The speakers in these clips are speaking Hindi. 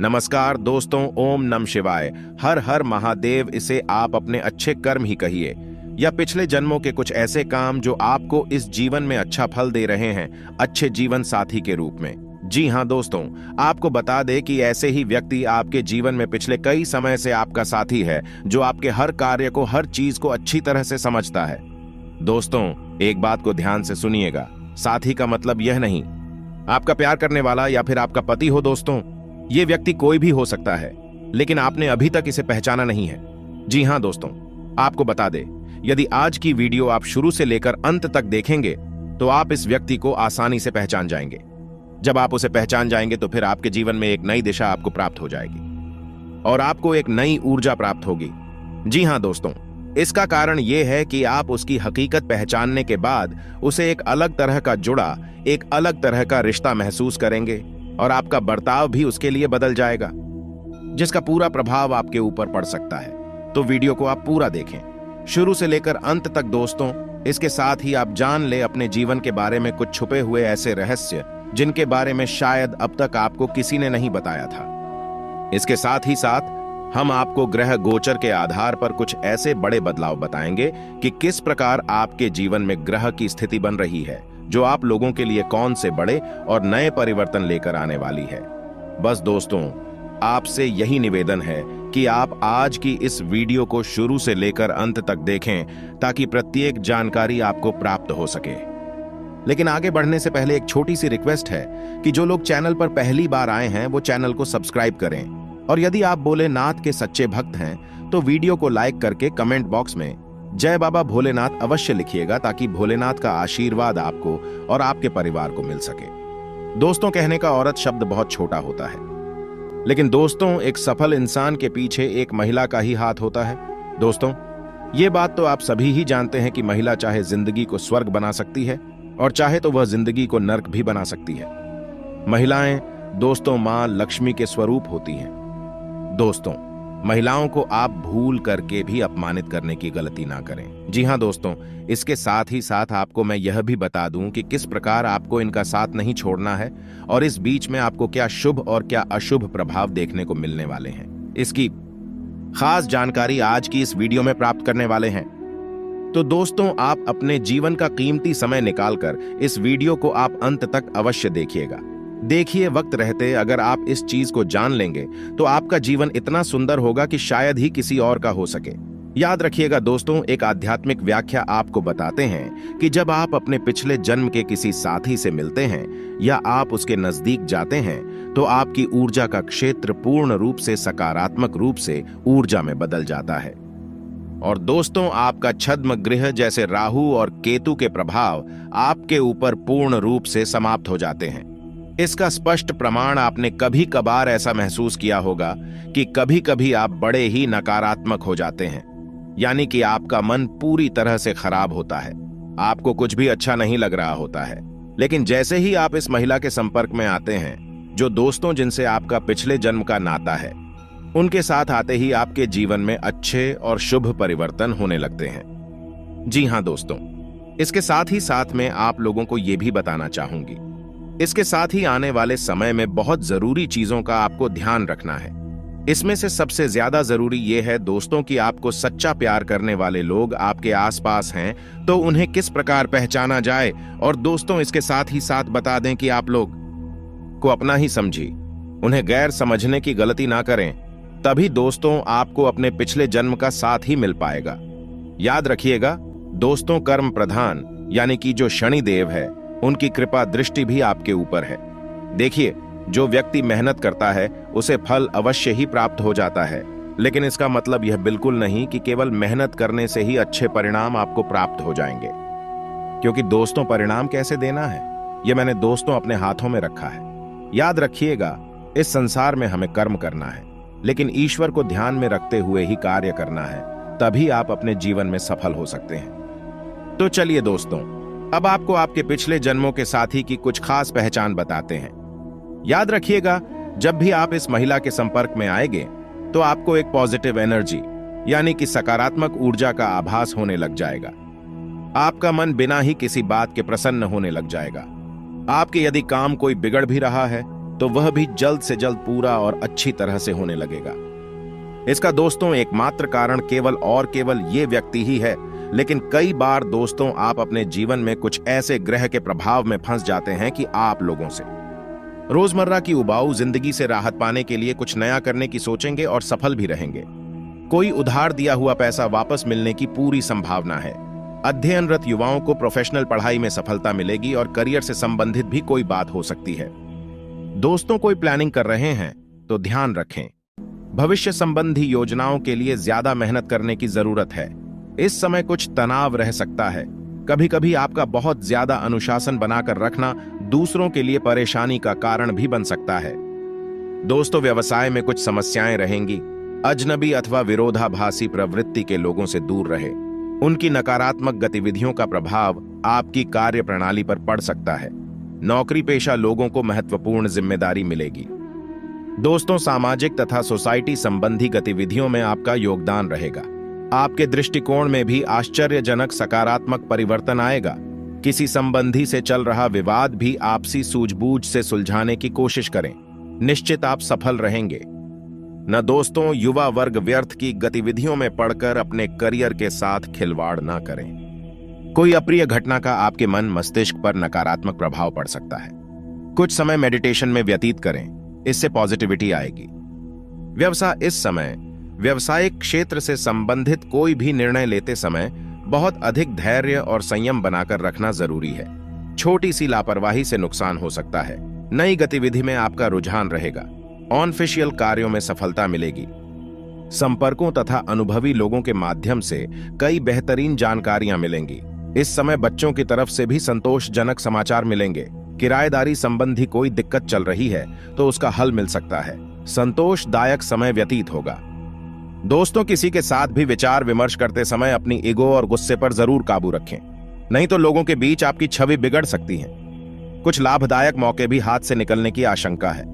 नमस्कार दोस्तों, ओम नम शिवाय। हर हर महादेव। इसे आप अपने अच्छे कर्म ही कहिए या पिछले जन्मों के कुछ ऐसे काम जो आपको इस जीवन में अच्छा फल दे रहे हैं, अच्छे जीवन साथी के रूप में। जी हाँ दोस्तों, आपको बता दे कि ऐसे ही व्यक्ति आपके जीवन में पिछले कई समय से आपका साथी है, जो आपके हर कार्य को, हर चीज को अच्छी तरह से समझता है। दोस्तों, एक बात को ध्यान से सुनिएगा। साथी का मतलब यह नहीं आपका प्यार करने वाला या फिर आपका पति हो। दोस्तों, ये व्यक्ति कोई भी हो सकता है, लेकिन आपने अभी तक इसे पहचाना नहीं है। जी हाँ दोस्तों, आपको बता दे, यदि आज की वीडियो आप शुरू से लेकर अंत तक देखेंगे तो आप इस व्यक्ति को आसानी से पहचान जाएंगे। जब आप उसे पहचान जाएंगे तो फिर आपके जीवन में एक नई दिशा आपको प्राप्त हो जाएगी और आपको एक नई ऊर्जा प्राप्त होगी। जी हाँ दोस्तों, इसका कारण यह है कि आप उसकी हकीकत पहचानने के बाद उसे एक अलग तरह का जुड़ा, एक अलग तरह का रिश्ता महसूस करेंगे और आपका बर्ताव भी उसके लिए बदल जाएगा, जिसका पूरा प्रभाव आपके ऊपर पड़ सकता है। तो वीडियो को आप पूरा देखें, शुरू से लेकर अंत तक दोस्तों। इसके साथ ही आप जान ले अपने जीवन के बारे में कुछ छुपे हुए ऐसे रहस्य जिनके बारे में शायद अब तक आपको किसी ने नहीं बताया था। इसके साथ ही साथ हम आपको ग्रह गोचर के आधार पर कुछ ऐसे बड़े बदलाव बताएंगे कि किस प्रकार आपके जीवन में ग्रह की स्थिति बन रही है, जो आप लोगों के लिए कौन से बड़े और नए परिवर्तन लेकर आने वाली है। बस दोस्तों, आपसे यही निवेदन है कि आप आज की इस वीडियो को शुरू से लेकर अंत तक देखें ताकि प्रत्येक जानकारी आपको प्राप्त हो सके। लेकिन आगे बढ़ने से पहले एक छोटी सी रिक्वेस्ट है कि जो लोग चैनल पर पहली बार आए हैं वो चैनल को सब्सक्राइब करें, और यदि आप भोलेनाथ के सच्चे भक्त हैं तो वीडियो को लाइक करके कमेंट बॉक्स में जय बाबा भोलेनाथ अवश्य लिखिएगा, ताकि भोलेनाथ का आशीर्वाद आपको और आपके परिवार को मिल सके। दोस्तों, कहने का औरत शब्द बहुत छोटा होता है, लेकिन दोस्तों, एक सफल इंसान के पीछे एक महिला का ही हाथ होता है। दोस्तों, ये बात तो आप सभी ही जानते हैं कि महिला चाहे जिंदगी को स्वर्ग बना सकती है और चाहे तो वह जिंदगी को नर्क भी बना सकती है। महिलाएं दोस्तों मां लक्ष्मी के स्वरूप होती हैं। दोस्तों, महिलाओं को आप भूल करके भी अपमानित करने की गलती ना करें। जी हाँ दोस्तों, इसके साथ ही साथ आपको मैं यह भी बता दूं कि किस प्रकार आपको इनका साथ नहीं छोड़ना है और इस बीच में आपको क्या शुभ और क्या अशुभ प्रभाव देखने को मिलने वाले हैं। इसकी खास जानकारी आज की इस वीडियो में प्राप्त करने वाले हैं। तो दोस्तों, आप अपने जीवन का कीमती समय निकालकर इस वीडियो को आप अंत तक अवश्य देखिएगा। देखिए, वक्त रहते अगर आप इस चीज को जान लेंगे तो आपका जीवन इतना सुंदर होगा कि शायद ही किसी और का हो सके। याद रखिएगा दोस्तों, एक आध्यात्मिक व्याख्या आपको बताते हैं कि जब आप अपने पिछले जन्म के किसी साथी से मिलते हैं या आप उसके नजदीक जाते हैं तो आपकी ऊर्जा का क्षेत्र पूर्ण रूप से सकारात्मक रूप से ऊर्जा में बदल जाता है। और दोस्तों, आपका छद्म गृह जैसे राहु और केतु के प्रभाव आपके ऊपर पूर्ण रूप से समाप्त हो जाते हैं। इसका स्पष्ट प्रमाण आपने कभी कभार ऐसा महसूस किया होगा कि कभी कभी आप बड़े ही नकारात्मक हो जाते हैं, यानी कि आपका मन पूरी तरह से खराब होता है, आपको कुछ भी अच्छा नहीं लग रहा होता है। लेकिन जैसे ही आप इस महिला के संपर्क में आते हैं, जो दोस्तों जिनसे आपका पिछले जन्म का नाता है, उनके साथ आते ही आपके जीवन में अच्छे और शुभ परिवर्तन होने लगते हैं। जी हाँ दोस्तों, इसके साथ ही साथ मैं आप लोगों को यह भी बताना चाहूंगी, इसके साथ ही आने वाले समय में बहुत जरूरी चीजों का आपको ध्यान रखना है। इसमें से सबसे ज्यादा जरूरी यह है दोस्तों कि आपको सच्चा प्यार करने वाले लोग आपके आसपास हैं तो उन्हें किस प्रकार पहचाना जाए। और दोस्तों, इसके साथ ही साथ बता दें कि आप लोग को अपना ही समझी, उन्हें गैर समझने की गलती ना करें, तभी दोस्तों आपको अपने पिछले जन्म का साथ ही मिल पाएगा। याद रखिएगा दोस्तों, कर्म प्रधान यानी कि जो शनिदेव है, उनकी कृपा दृष्टि भी आपके ऊपर है। देखिए, जो व्यक्ति मेहनत करता है उसे फल अवश्य ही प्राप्त हो जाता है, लेकिन इसका मतलब यह बिल्कुल नहीं कि केवल मेहनत करने से ही अच्छे परिणाम आपको प्राप्त हो जाएंगे। क्योंकि दोस्तों, परिणाम कैसे देना है यह मैंने दोस्तों अपने हाथों में रखा है। याद रखिएगा, इस संसार में हमें कर्म करना है, लेकिन ईश्वर को ध्यान में रखते हुए ही कार्य करना है, तभी आप अपने जीवन में सफल हो सकते हैं। तो चलिए दोस्तों, अब आपको आपके पिछले जन्मों के साथी की कुछ खास पहचान बताते हैं। याद रखिएगा, जब भी आप इस महिला के संपर्क में आएंगे तो आपको एक पॉजिटिव एनर्जी यानी कि सकारात्मक ऊर्जा का आभास होने लग जाएगा। आपका मन बिना ही किसी बात के प्रसन्न होने लग जाएगा। आपके यदि काम कोई बिगड़ भी रहा है तो वह भी जल्द से जल्द पूरा और अच्छी तरह से होने लगेगा। इसका दोस्तों एकमात्र कारण केवल ये व्यक्ति ही है, लेकिन कई बार दोस्तों आप अपने जीवन में कुछ ऐसे ग्रह के प्रभाव में फंस जाते हैं कि आप लोगों से रोजमर्रा की उबाऊ जिंदगी से राहत पाने के लिए कुछ नया करने की सोचेंगे और सफल भी रहेंगे। कोई उधार दिया हुआ पैसा वापस मिलने की पूरी संभावना है। अध्ययनरत युवाओं को प्रोफेशनल पढ़ाई में सफलता मिलेगी और करियर से संबंधित भी कोई बात हो सकती है। दोस्तों कोई प्लानिंग कर रहे हैं तो ध्यान रखें, भविष्य संबंधी योजनाओं के लिए ज्यादा मेहनत करने की जरूरत है। इस समय कुछ तनाव रह सकता है। कभी कभी आपका बहुत ज्यादा अनुशासन बनाकर रखना दूसरों के लिए परेशानी का कारण भी बन सकता है। दोस्तों व्यवसाय में कुछ समस्याएं रहेंगी। अजनबी अथवा विरोधाभासी प्रवृत्ति के लोगों से दूर रहे। उनकी नकारात्मक गतिविधियों का प्रभाव आपकी कार्य प्रणाली पर पड़ सकता है। नौकरी पेशा लोगों को महत्वपूर्ण जिम्मेदारी मिलेगी। दोस्तों सामाजिक तथा सोसाइटी संबंधी गतिविधियों में आपका योगदान रहेगा। आपके दृष्टिकोण में भी आश्चर्यजनक सकारात्मक परिवर्तन आएगा। किसी संबंधी से चल रहा विवाद भी आपसी सूझबूझ से सुलझाने की कोशिश करें। निश्चित आप सफल रहेंगे। न दोस्तों युवा वर्ग व्यर्थ की गतिविधियों में पड़कर अपने करियर के साथ खिलवाड़ ना करें। कोई अप्रिय घटना का आपके मन मस्तिष्क पर नकारात्मक प्रभाव पड़ सकता है। कुछ समय मेडिटेशन में व्यतीत करें, इससे पॉजिटिविटी आएगी। व्यवसाय इस समय व्यवसायिक क्षेत्र से संबंधित कोई भी निर्णय लेते समय बहुत अधिक धैर्य और संयम बनाकर रखना जरूरी है। छोटी सी लापरवाही से नुकसान हो सकता है। नई गतिविधि में आपका रुझान रहेगा। ऑनफिशियल कार्यों में सफलता मिलेगी। संपर्कों तथा अनुभवी लोगों के माध्यम से कई बेहतरीन जानकारियां मिलेंगी। इस समय बच्चों की तरफ से भी संतोषजनक समाचार मिलेंगे। किराएदारी संबंधी कोई दिक्कत चल रही है तो उसका हल मिल सकता है। संतोषदायक समय व्यतीत होगा। दोस्तों किसी के साथ भी विचार विमर्श करते समय अपनी ईगो और गुस्से पर जरूर काबू रखें, नहीं तो लोगों के बीच आपकी छवि बिगड़ सकती है। कुछ लाभदायक मौके भी हाथ से निकलने की आशंका है।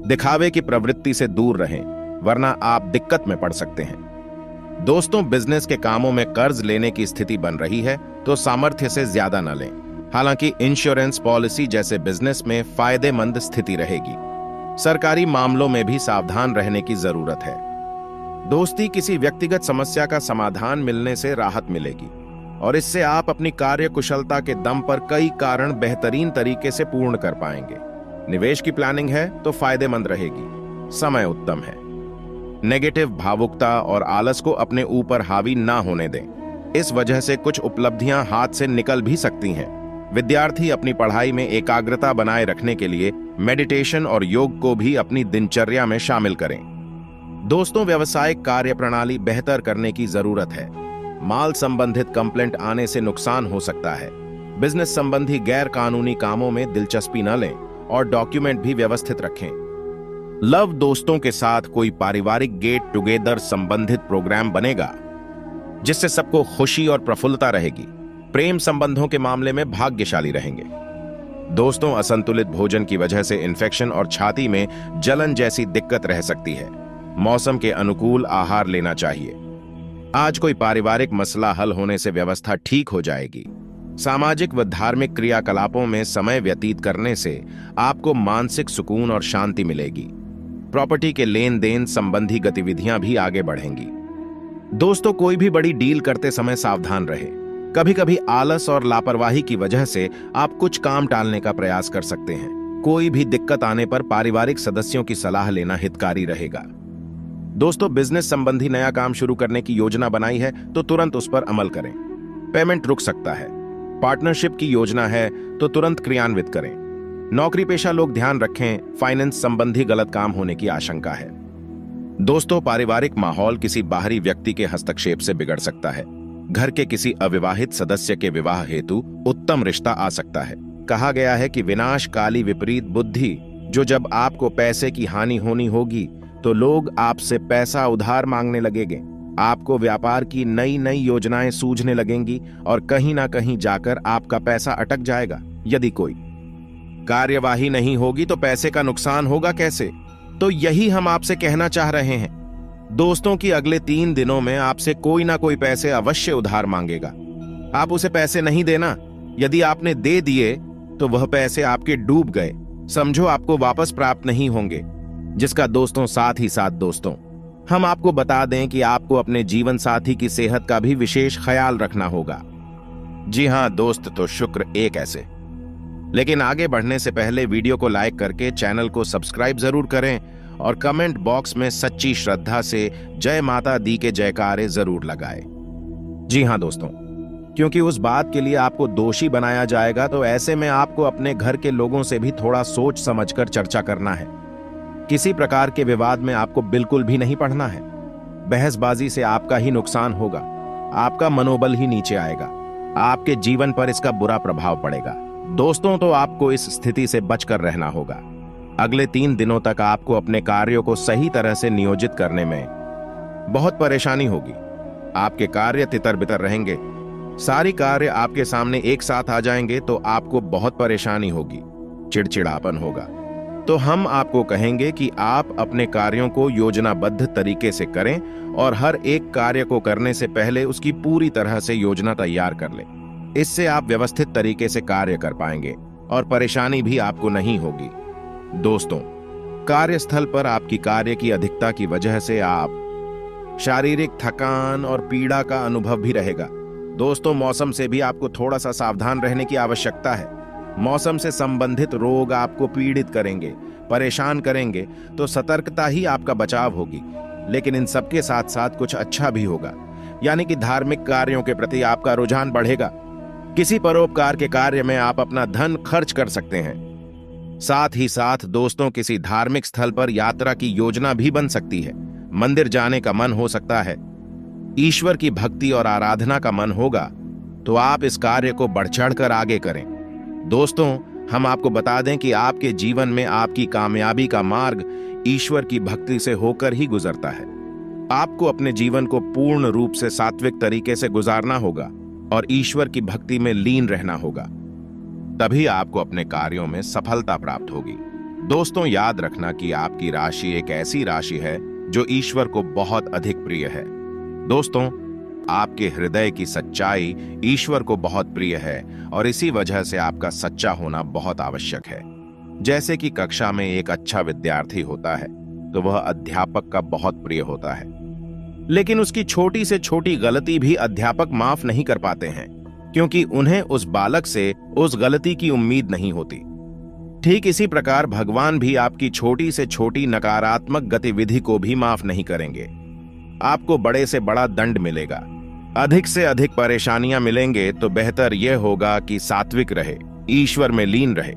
दिखावे की प्रवृत्ति से दूर रहें, वरना आप दिक्कत में पड़ सकते हैं। दोस्तों बिजनेस के कामों में कर्ज लेने की स्थिति बन रही है तो सामर्थ्य से ज्यादा न लें। हालांकि इंश्योरेंस पॉलिसी जैसे बिजनेस में फायदेमंद स्थिति रहेगी। सरकारी मामलों में भी सावधान रहने की जरूरत है। दोस्ती किसी व्यक्तिगत समस्या का समाधान मिलने से राहत मिलेगी और इससे आप अपनी कार्य कुशलता के दम पर कई कारण बेहतरीन तरीके से पूर्ण कर पाएंगे। निवेश की प्लानिंग है तो फायदेमंद रहेगी। समय उत्तम है। नेगेटिव भावुकता और आलस को अपने ऊपर हावी ना होने दें। इस वजह से कुछ उपलब्धियां हाथ से निकल भी सकती हैं। विद्यार्थी अपनी पढ़ाई में एकाग्रता बनाए रखने के लिए मेडिटेशन और योग को भी अपनी दिनचर्या में शामिल करें। दोस्तों व्यवसायिक कार्य प्रणाली बेहतर करने की जरूरत है। माल संबंधित कंप्लेंट आने से नुकसान हो सकता है। बिजनेस संबंधी गैर कानूनी कामों में दिलचस्पी न लें और डॉक्यूमेंट भी व्यवस्थित रखें। लव दोस्तों के साथ कोई पारिवारिक गेट टुगेदर संबंधित प्रोग्राम बनेगा जिससे सबको खुशी और प्रफुल्लता रहेगी। प्रेम संबंधों के मामले में भाग्यशाली रहेंगे। दोस्तों असंतुलित भोजन की वजह से इन्फेक्शन और छाती में जलन जैसी दिक्कत रह सकती है। मौसम के अनुकूल आहार लेना चाहिए। आज कोई पारिवारिक मसला हल होने से व्यवस्था ठीक हो जाएगी। सामाजिक व धार्मिक क्रियाकलापों में समय व्यतीत करने से आपको मानसिक सुकून और शांति मिलेगी। प्रॉपर्टी के लेन देन संबंधी गतिविधियां भी आगे बढ़ेंगी। दोस्तों कोई भी बड़ी डील करते समय सावधान रहे। कभी कभी आलस और लापरवाही की वजह से आप कुछ काम टालने का प्रयास कर सकते हैं। कोई भी दिक्कत आने पर पारिवारिक सदस्यों की सलाह लेना हितकारी रहेगा। दोस्तों बिजनेस संबंधी नया काम शुरू करने की योजना बनाई है तो तुरंत उस पर अमल करें। पेमेंट रुक सकता है। पार्टनरशिप की योजना है तो तुरंत क्रियान्वित करें। नौकरी पेशा लोग ध्यान रखें, फाइनेंस संबंधी गलत काम होने की आशंका है। दोस्तों पारिवारिक माहौल किसी बाहरी व्यक्ति के हस्तक्षेप से बिगड़ सकता है। घर के किसी अविवाहित सदस्य के विवाह हेतु उत्तम रिश्ता आ सकता है। कहा गया है कि विनाशकाली विपरीत बुद्धि, जो जब आपको पैसे की हानि होनी होगी तो लोग आपसे पैसा उधार मांगने लगेंगे। आपको व्यापार की नई नई योजनाएं सूझने लगेंगी और कहीं ना कहीं जाकर आपका पैसा अटक जाएगा। यदि कोई कार्यवाही नहीं होगी तो पैसे का नुकसान होगा कैसे? तो यही हम आपसे कहना चाह रहे हैं। दोस्तों की अगले 3 दिनों में आपसे कोई ना कोई पैसे अवश्य उधार मांगेगा। आप उसे पैसे नहीं देना। यदि आपने दे दिए तो वह पैसे आपके डूब गए। समझो आपको वापस प्राप्त नहीं होंगे, जिसका दोस्तों साथ ही साथ दोस्तों हम आपको बता दें कि आपको अपने जीवन साथी की सेहत का भी विशेष ख्याल रखना होगा। जी हां दोस्त, तो शुक्र एक ऐसे। लेकिन आगे बढ़ने से पहले वीडियो को लाइक करके चैनल को सब्सक्राइब जरूर करें और कमेंट बॉक्स में सच्ची श्रद्धा से जय माता दी के जयकारे जरूर लगाएं। जी हां दोस्तों, क्योंकि उस बात के लिए आपको दोषी बनाया जाएगा, तो ऐसे में आपको अपने घर के लोगों से भी थोड़ा सोच समझकर चर्चा करना है। किसी प्रकार के विवाद में आपको बिल्कुल भी नहीं पड़ना है। बहसबाजी से आपका ही नुकसान होगा, आपका मनोबल ही नीचे आएगा, आपके जीवन पर इसका बुरा प्रभाव पड़ेगा। दोस्तों, तो आपको इस स्थिति से बचकर रहना होगा। अगले 3 दिनों तक आपको अपने कार्यों को सही तरह से नियोजित करने में बहुत परेशानी होगी। आपके कार्य तितर बितर रहेंगे, सारी कार्य आपके सामने एक साथ आ जाएंगे तो आपको बहुत परेशानी होगी, चिड़चिड़ापन होगा। तो हम आपको कहेंगे कि आप अपने कार्यों को योजनाबद्ध तरीके से करें और हर एक कार्य को करने से पहले उसकी पूरी तरह से योजना तैयार कर लें। इससे आप व्यवस्थित तरीके से कार्य कर पाएंगे और परेशानी भी आपको नहीं होगी। दोस्तों, कार्यस्थल पर आपकी कार्य की अधिकता की वजह से आप शारीरिक थकान और पीड़ा का अनुभव भी रहेगा। दोस्तों, मौसम से भी आपको थोड़ा सा सावधान रहने की आवश्यकता है। मौसम से संबंधित रोग आपको पीड़ित करेंगे, परेशान करेंगे, तो सतर्कता ही आपका बचाव होगी। लेकिन इन सबके साथ साथ कुछ अच्छा भी होगा, यानी कि धार्मिक कार्यों के प्रति आपका रुझान बढ़ेगा। किसी परोपकार के कार्य में आप अपना धन खर्च कर सकते हैं। साथ ही साथ दोस्तों, किसी धार्मिक स्थल पर यात्रा की योजना भी बन सकती है। मंदिर जाने का मन हो सकता है, ईश्वर की भक्ति और आराधना का मन होगा, तो आप इस कार्य को बढ़ चढ़कर आगे करें। दोस्तों, हम आपको बता दें कि आपके जीवन में आपकी कामयाबी का मार्ग ईश्वर की भक्ति से होकर ही गुजरता है। आपको अपने जीवन को पूर्ण रूप से सात्विक तरीके से गुजारना होगा और ईश्वर की भक्ति में लीन रहना होगा, तभी आपको अपने कार्यों में सफलता प्राप्त होगी। दोस्तों, याद रखना कि आपकी राशि एक ऐसी राशि है जो ईश्वर को बहुत अधिक प्रिय है। दोस्तों, आपके हृदय की सच्चाई ईश्वर को बहुत प्रिय है और इसी वजह से आपका सच्चा होना बहुत आवश्यक है। जैसे कि कक्षा में एक अच्छा विद्यार्थी होता है तो वह अध्यापक का बहुत प्रिय होता है, लेकिन उसकी छोटी से छोटी गलती भी अध्यापक माफ नहीं कर पाते हैं, क्योंकि उन्हें उस बालक से उस गलती की उम्मीद नहीं होती। ठीक इसी प्रकार भगवान भी आपकी छोटी से छोटी नकारात्मक गतिविधि को भी माफ नहीं करेंगे। आपको बड़े से बड़ा दंड मिलेगा, अधिक से अधिक परेशानियां मिलेंगे, तो बेहतर यह होगा कि सात्विक रहे, ईश्वर में लीन रहे।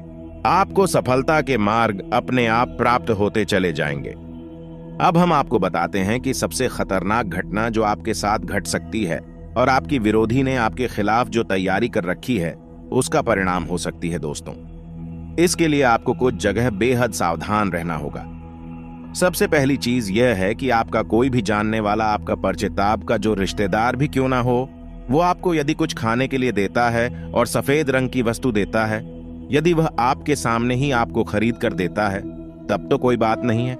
आपको सफलता के मार्ग अपने आप प्राप्त होते चले जाएंगे। अब हम आपको बताते हैं कि सबसे खतरनाक घटना जो आपके साथ घट सकती है और आपकी विरोधी ने आपके खिलाफ जो तैयारी कर रखी है उसका परिणाम हो सकती है। दोस्तों, इसके लिए आपको कुछ जगह बेहद सावधान रहना होगा। सबसे पहली चीज यह है कि आपका कोई भी जानने वाला, आपका परिचित, आपका जो रिश्तेदार भी क्यों ना हो, वो आपको यदि कुछ खाने के लिए देता है और सफेद रंग की वस्तु देता है, यदि वह आपके सामने ही आपको खरीद कर देता है तब तो कोई बात नहीं है।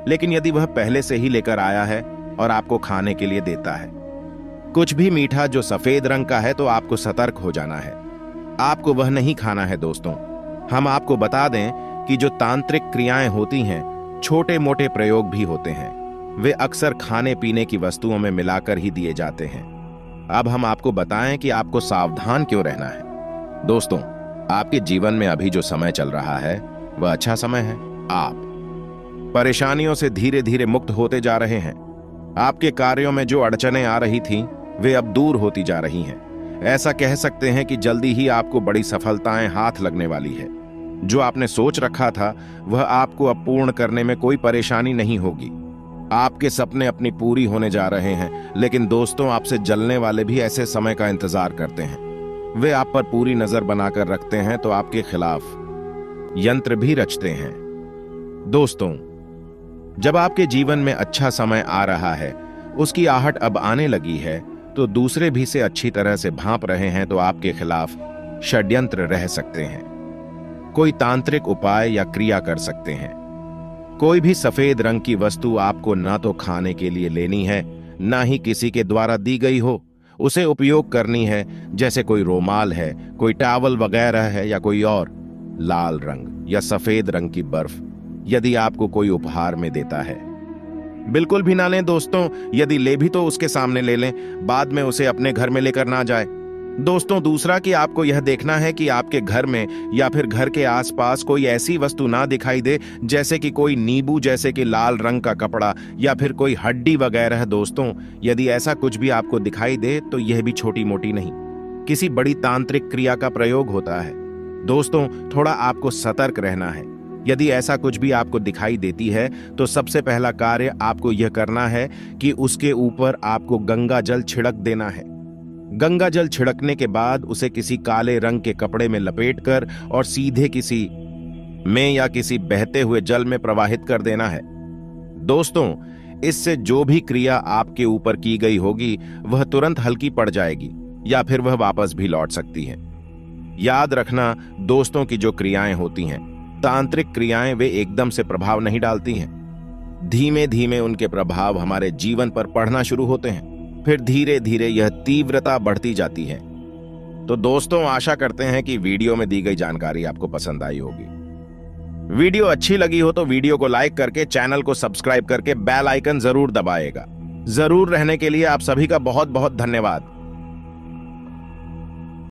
लेकिन यदि वह पहले से ही लेकर आया है और आपको खाने के लिए देता है कुछ भी मीठा जो सफेद रंग का है, तो आपको सतर्क हो जाना है, आपको वह नहीं खाना है। दोस्तों, हम आपको बता दें कि जो तांत्रिक क्रियाएं होती हैं, छोटे मोटे प्रयोग भी होते हैं, वे अक्सर खाने पीने की वस्तुओं में मिलाकर ही दिए जाते हैं। अब हम आपको बताएं कि आपको सावधान क्यों रहना है। दोस्तों, आपके जीवन में अभी जो समय चल रहा है वह अच्छा समय है। आप परेशानियों से धीरे धीरे मुक्त होते जा रहे हैं। आपके कार्यों में जो अड़चनें आ रही थीं, वे अब दूर होती जा रही हैं। ऐसा कह सकते हैं कि जल्दी ही आपको बड़ी सफलताएं हाथ लगने वाली है। जो आपने सोच रखा था वह आपको अब पूर्ण करने में कोई परेशानी नहीं होगी। आपके सपने अपनी पूरी होने जा रहे हैं। लेकिन दोस्तों, आपसे जलने वाले भी ऐसे समय का इंतजार करते हैं। वे आप पर पूरी नजर बनाकर रखते हैं, तो आपके खिलाफ यंत्र भी रचते हैं। दोस्तों, जब आपके जीवन में अच्छा समय आ रहा है, उसकी आहट अब आने लगी है, तो दूसरे भी से अच्छी तरह से भांप रहे हैं, तो आपके खिलाफ षड्यंत्र रह सकते हैं। कोई तांत्रिक उपाय या क्रिया कर सकते हैं। कोई भी सफेद रंग की वस्तु आपको ना तो खाने के लिए लेनी है, ना ही किसी के द्वारा दी गई हो उसे उपयोग करनी है। जैसे कोई रोमाल है, कोई टॉवल वगैरह है, या कोई और लाल रंग या सफेद रंग की बर्फ यदि आपको कोई उपहार में देता है। बिल्कुल भी ना लें दोस्तों, यदि ले भी तो उसके सामने ले लें, बाद में उसे अपने घर में लेकर ना जाए। दोस्तों दूसरा कि आपको यह देखना है कि आपके घर में या फिर घर के आसपास कोई ऐसी वस्तु ना दिखाई दे, जैसे कि कोई नींबू जैसे कि लाल रंग का कपड़ा या फिर कोई हड्डी वगैरह। दोस्तों यदि ऐसा कुछ भी आपको दिखाई दे तो यह भी छोटी मोटी नहीं, किसी बड़ी तांत्रिक क्रिया का प्रयोग होता है। दोस्तों थोड़ा आपको सतर्क रहना है। यदि ऐसा कुछ भी आपको दिखाई देती है तो सबसे पहला कार्य आपको यह करना है कि उसके ऊपर आपको गंगा जल छिड़क देना है। गंगा जल छिड़कने के बाद उसे किसी काले रंग के कपड़े में लपेटकर और सीधे किसी में या किसी बहते हुए जल में प्रवाहित कर देना है। दोस्तों इससे जो भी क्रिया आपके ऊपर की गई होगी वह तुरंत हल्की पड़ जाएगी या फिर वह वापस भी लौट सकती है। याद रखना दोस्तों की जो क्रियाएं होती हैं, तांत्रिक क्रियाएं, वे एकदम से प्रभाव नहीं डालती हैं। धीमे धीमे उनके प्रभाव हमारे जीवन पर पड़ना शुरू होते हैं, फिर धीरे धीरे यह तीव्रता बढ़ती जाती है। तो दोस्तों आशा करते हैं कि वीडियो में दी गई जानकारी आपको पसंद आई होगी। वीडियो अच्छी लगी हो तो वीडियो को लाइक करके चैनल को सब्सक्राइब करके बेल आइकन जरूर दबाएगा। जरूर रहने के लिए आप सभी का बहुत बहुत धन्यवाद।